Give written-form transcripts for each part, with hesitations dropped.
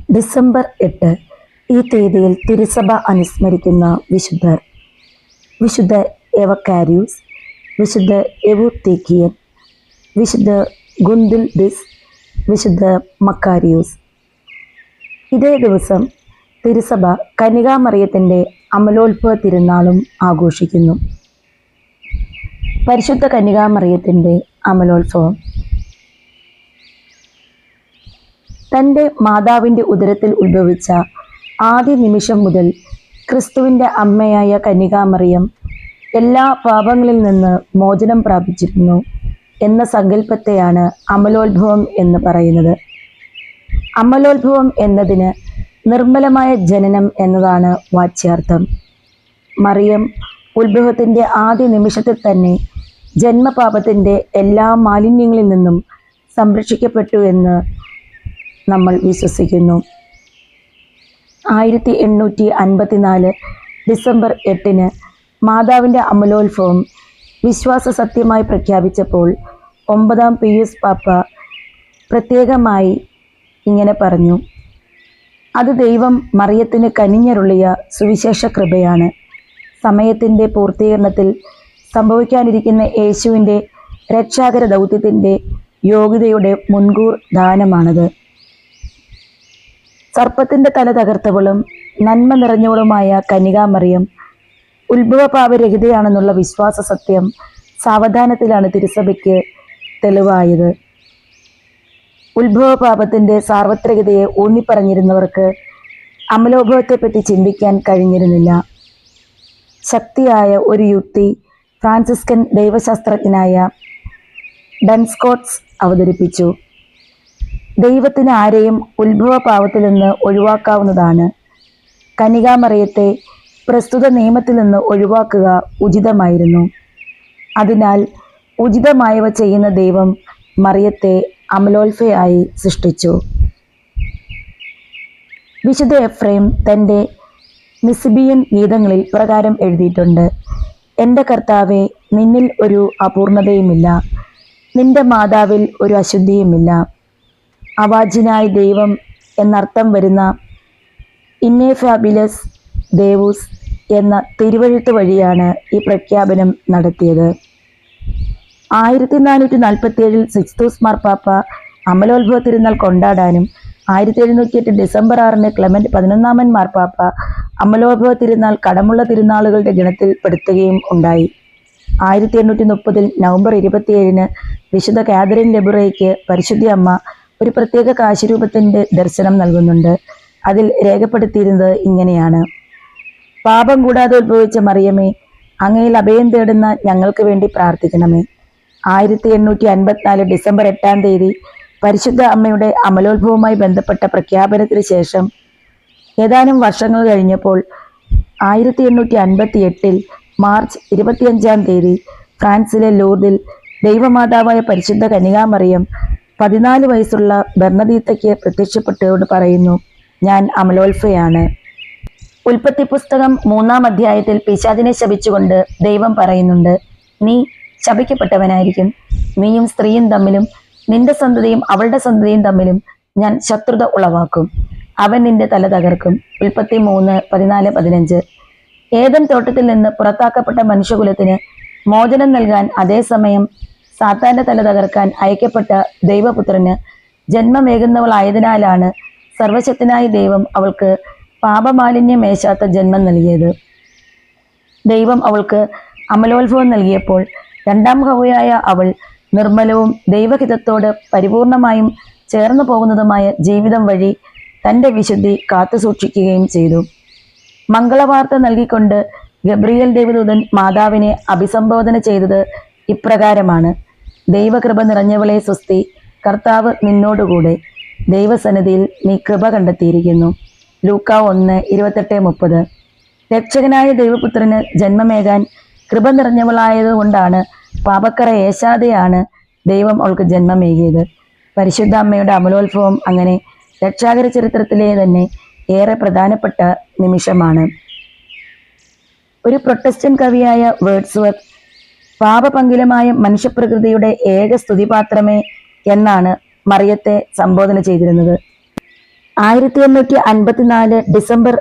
December 8 ഈ തീയതിയിൽ തിരുസഭ അനുസ്മരിക്കുന്ന വിശുദ്ധർ: വിശുദ്ധ എവക്കാരിയൂസ്, വിശുദ്ധ എവുത്തീക്കിയൻ, വിശുദ്ധ ഗുന്തിൽഡിസ്, വിശുദ്ധ മക്കാരിയൂസ്. ഇതേ ദിവസം തിരുസഭ കന്യകാമറിയത്തിൻ്റെ അമലോത്ഭവ തിരുനാളും ആഘോഷിക്കുന്നു. പരിശുദ്ധ കന്യകാമറിയത്തിൻ്റെ അമലോത്ഭവം. തൻ്റെ മാതാവിൻ്റെ ഉദരത്തിൽ ഉത്ഭവിച്ച ആദ്യ നിമിഷം മുതൽ ക്രിസ്തുവിൻ്റെ അമ്മയായ കന്യകാമറിയം എല്ലാ പാപങ്ങളിൽ നിന്ന് മോചനം പ്രാപിച്ചിരുന്നു എന്ന സങ്കല്പത്തെയാണ് അമലോത്ഭവം എന്ന് പറയുന്നത്. അമലോത്ഭവം എന്നതിന് നിർമ്മലമായ ജനനം എന്നതാണ് വാച്യാർത്ഥം. മറിയം ഉത്ഭവത്തിൻ്റെ ആദ്യ നിമിഷത്തിൽ തന്നെ ജന്മപാപത്തിൻ്റെ എല്ലാ മാലിന്യങ്ങളിൽ നിന്നും സംരക്ഷിക്കപ്പെട്ടു എന്ന് നമ്മൾ വിശ്വസിക്കുന്നു. 1854 ഡിസംബർ 8 മാതാവിൻ്റെ അമലോത്ഭവം വിശ്വാസ സത്യമായി പ്രഖ്യാപിച്ചപ്പോൾ 9-ാം പിയൂസ് പാപ്പ പ്രത്യേകമായി ഇങ്ങനെ പറഞ്ഞു: അത് ദൈവം മറിയത്തിന് കനിഞ്ഞരുളിയ സുവിശേഷ കൃപയാണ്. സമയത്തിൻ്റെ പൂർത്തീകരണത്തിൽ സംഭവിക്കാനിരിക്കുന്ന യേശുവിൻ്റെ രക്ഷാകര ദൗത്യത്തിൻ്റെ യോഗ്യതയുടെ മുൻകൂർ ദാനമാണത്. സർപ്പത്തിൻ്റെ തല തകർത്തവളും നന്മ നിറഞ്ഞവളുമായ കന്യകാമറിയം ഉത്ഭവപാപരഹിതയാണെന്നുള്ള വിശ്വാസ സത്യം സാവധാനത്തിലാണ് തിരുസഭയ്ക്ക് തെളിവായത്. ഉത്ഭവപാപത്തിൻ്റെ സാർവത്രികതയെ ഊന്നിപ്പറഞ്ഞിരുന്നവർക്ക് അമലോത്ഭവത്തെപ്പറ്റി ചിന്തിക്കാൻ കഴിഞ്ഞിരുന്നില്ല. ശക്തിയായ ഒരു യുക്തി ഫ്രാൻസിസ്കൻ ദൈവശാസ്ത്രജ്ഞനായ ഡൻസ്കോട്ട്സ് അവതരിപ്പിച്ചു. ദൈവത്തിന് ആരെയും ഉത്ഭവപാപത്തിൽ നിന്ന് ഒഴിവാക്കാവുന്നതാണ്. കന്യകാമറിയത്തെ പ്രസ്തുത നിയമത്തിൽ നിന്ന് ഒഴിവാക്കുക ഉചിതമായിരുന്നു. അതിനാൽ ഉചിതമായവ ചെയ്യുന്ന ദൈവം മറിയത്തെ അമലോത്ഭവയായി സൃഷ്ടിച്ചു. വിശുദ്ധ എഫ്രൈം തൻ്റെ നിസിബിയൻ ഗീതങ്ങളിൽ പ്രകാരം എഴുതിയിട്ടുണ്ട്: എൻ്റെ കർത്താവേ, നിന്നിൽ ഒരു അപൂർണതയുമില്ല, നിന്റെ മാതാവിൽ ഒരു അശുദ്ധിയുമില്ല. അവാച്യനായ ദൈവം എന്നർത്ഥം വരുന്ന ഇന്നേഫാബിലസ് ദേവൂസ് എന്ന തിരുവഴുത്ത് വഴിയാണ് ഈ പ്രഖ്യാപനം നടത്തിയത്. 1447 സിക്സ്തൂസ് മാർപ്പാപ്പ അമലോത്ഭവ തിരുനാൾ കൊണ്ടാടാനും 1708 ഡിസംബർ 6 ക്ലെമന്റ് 11-ാമൻ മാർപ്പാപ്പ അമലോത്ഭവ തിരുനാൾ കടമുള്ള തിരുനാളുകളുടെ ഗണത്തിൽ പെടുത്തുകയും ഉണ്ടായി. 1830 നവംബർ 27 വിശുദ്ധ കാതറിൻ ലെബുറയ്ക്ക് പരിശുദ്ധ അമ്മ ഒരു പ്രത്യേക കാശിരൂപത്തിൻ്റെ ദർശനം നൽകുന്നുണ്ട്. അതിൽ രേഖപ്പെടുത്തിയിരുന്നത് ഇങ്ങനെയാണ്: പാപം കൂടാതെ ഉത്ഭവിച്ച മറിയമേ, അങ്ങയിൽ അഭയം തേടുന്ന ഞങ്ങൾക്ക് വേണ്ടി പ്രാർത്ഥിക്കണമേ. 1854 ഡിസംബർ 8-ാം തീയതി പരിശുദ്ധ അമ്മയുടെ അമലോത്ഭവവുമായി ബന്ധപ്പെട്ട പ്രഖ്യാപനത്തിന് ശേഷം ഏതാനും വർഷങ്ങൾ കഴിഞ്ഞപ്പോൾ 1858 മാർച്ച് 25-ാം തീയതി ഫ്രാൻസിലെ ലൂർദിൽ ദൈവമാതാവായ പരിശുദ്ധ കന്യകാമറിയം 14 വയസ്സുള്ള ബെർണദീത്തയ്ക്ക് പ്രത്യക്ഷപ്പെട്ടുകൊണ്ട് പറയുന്നു: ഞാൻ അമലോത്ഭവയാണ്. ഉൽപ്പത്തി പുസ്തകം 3-ാം അധ്യായത്തിൽ പിശാചിനെ ശപിച്ചുകൊണ്ട് ദൈവം പറയുന്നുണ്ട്: നീ ശപിക്കപ്പെട്ടവനായിരിക്കും, നീയും സ്ത്രീയും തമ്മിലും നിന്റെ സന്തതിയും അവളുടെ സന്തതിയും തമ്മിലും ഞാൻ ശത്രുത ഉളവാക്കും, അവൻ നിന്റെ തല തകർക്കും. ഉൽപ്പത്തി 3:14-15. ഏദൻ തോട്ടത്തിൽ നിന്ന് പുറത്താക്കപ്പെട്ട മനുഷ്യകുലത്തിന് മോചനം നൽകാൻ അതേസമയം സാത്താന്റെ തല തകർക്കാൻ അയക്കപ്പെട്ട ദൈവപുത്രന് ജന്മമേകുന്നവളായതിനാലാണ് സർവശക്തനായ ദൈവം അവൾക്ക് പാപമാലിന്യമേശാത്ത ജന്മം നൽകിയത്. ദൈവം അവൾക്ക് അമലോത്ഭവം നൽകിയപ്പോൾ 2-ാം ഹവ്വയായ അവൾ നിർമ്മലവും ദൈവഹിതത്തോട് പരിപൂർണമായും ചേർന്നു പോകുന്നതുമായ ജീവിതം വഴി തൻ്റെ വിശുദ്ധി കാത്തുസൂക്ഷിക്കുകയും ചെയ്തു. മംഗളവാർത്ത നൽകിക്കൊണ്ട് ഗബ്രിയേൽ ദൈവദൂതൻ മാതാവിനെ അഭിസംബോധന ചെയ്തത് ഇപ്രകാരമാണ്: ദൈവകൃപ നിറഞ്ഞവളെ സ്വസ്തി, കർത്താവ് നിന്നോടുകൂടെ, ദൈവസന്നിധിയിൽ നീ കൃപ കണ്ടെത്തിയിരിക്കുന്നു. ലൂക്കാ 1:28-30. രക്ഷകനായ ദൈവപുത്രന് ജന്മമേകാൻ കൃപ നിറഞ്ഞവളായതുകൊണ്ടാണ്, പാപക്കറ ഏശാതെയാണ് ദൈവം അവൾക്ക് ജന്മമേകിയത്. പരിശുദ്ധ അമ്മയുടെ അമലോത്ഭവം അങ്ങനെ രക്ഷാകര ചരിത്രത്തിലെ തന്നെ ഏറെ പ്രധാനപ്പെട്ട നിമിഷമാണ്. ഒരു പ്രൊട്ടസ്റ്റന്റ് കവിയായ വേർഡ്സ്വർത്ത് പാപപങ്കിലമായ മനുഷ്യപ്രകൃതിയുടെ ഏക സ്തുതിപാത്രമേ എന്നാണ് മറിയത്തെ സംബോധന ചെയ്തിരുന്നത്. 1854 ഡിസംബർ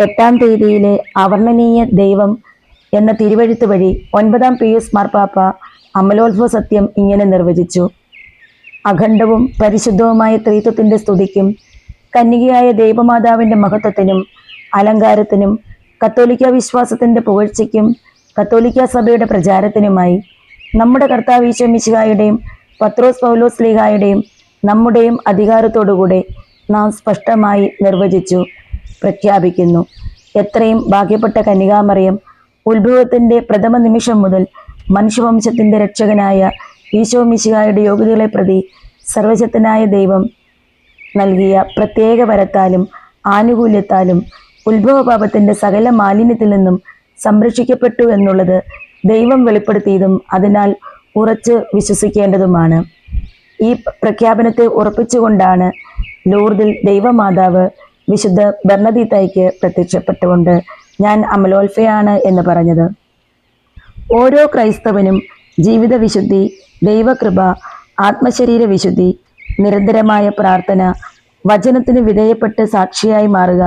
8-ാം തീയതിയിലെ അവർണ്ണനീയ ദൈവം എന്ന തിരുവെഴുത്ത് വഴി 9-ാം പീയൂസ് മാർപ്പാപ്പ അമലോത്ഭവ സത്യം ഇങ്ങനെ നിർവചിച്ചു: അഖണ്ഡവും പരിശുദ്ധവുമായ ത്രിത്വത്തിന്റെ സ്തുതിക്കും കന്യകയായ ദൈവമാതാവിന്റെ മഹത്വത്തിനും അലങ്കാരത്തിനും കത്തോലിക്ക വിശ്വാസത്തിന്റെ പുകഴ്ചയ്ക്കും കത്തോലിക്ക സഭയുടെ പ്രചാരത്തിനുമായി നമ്മുടെ കർത്താവ് ഈശോ മിശിഹായുടെയും പത്രോസ് പൗലോസ് ശ്ലീഹായുടെയും നമ്മുടെയും അധികാരത്തോടുകൂടെ നാം സ്പഷ്ടമായി നിർവചിച്ചു പ്രഖ്യാപിക്കുന്നു. എത്രയും ഭാഗ്യപ്പെട്ട കന്യകാമറിയം ഉത്ഭവത്തിന്റെ പ്രഥമ നിമിഷം മുതൽ മനുഷ്യവംശത്തിന്റെ രക്ഷകനായ ഈശോ മിശിഹായുടെ യോഗ്യതകളെ പ്രതി സർവശക്തനായ ദൈവം നൽകിയ പ്രത്യേക വരത്താലും ആനുകൂല്യത്താലും ഉത്ഭവപാപത്തിന്റെ സകല മാലിന്യത്തിൽ നിന്നും സംരക്ഷിക്കപ്പെട്ടു എന്നുള്ളത് ദൈവം വെളിപ്പെടുത്തിയതും അതിനാൽ ഉറച്ച് വിശ്വസിക്കേണ്ടതുമാണ്. ഈ പ്രഖ്യാപനത്തെ ഉറപ്പിച്ചുകൊണ്ടാണ് ലൂർദിൽ ദൈവമാതാവ് വിശുദ്ധ ബെർണദീത്തായ്ക്ക് പ്രത്യക്ഷപ്പെട്ടുകൊണ്ട് ഞാൻ അമലോത്ഭയാണ് എന്ന് പറഞ്ഞത്. ഓരോ ക്രൈസ്തവനും ജീവിത വിശുദ്ധി, ദൈവകൃപ, ആത്മശരീര വിശുദ്ധി, നിരന്തരമായ പ്രാർത്ഥന, വചനത്തിന് വിധേയപ്പെട്ട് സാക്ഷിയായി മാറുക,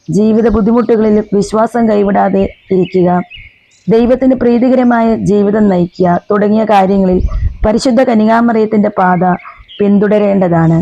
ജീവിത ബുദ്ധിമുട്ടുകളിൽ വിശ്വാസം കൈവിടാതെ ഇരിക്കുക, ദൈവത്തിന് പ്രീതികരമായ ജീവിതം നയിക്കുക തുടങ്ങിയ കാര്യങ്ങളിൽ പരിശുദ്ധ കന്യകാമറിയത്തിന്റെ പാത പിന്തുടരേണ്ടതാണ്.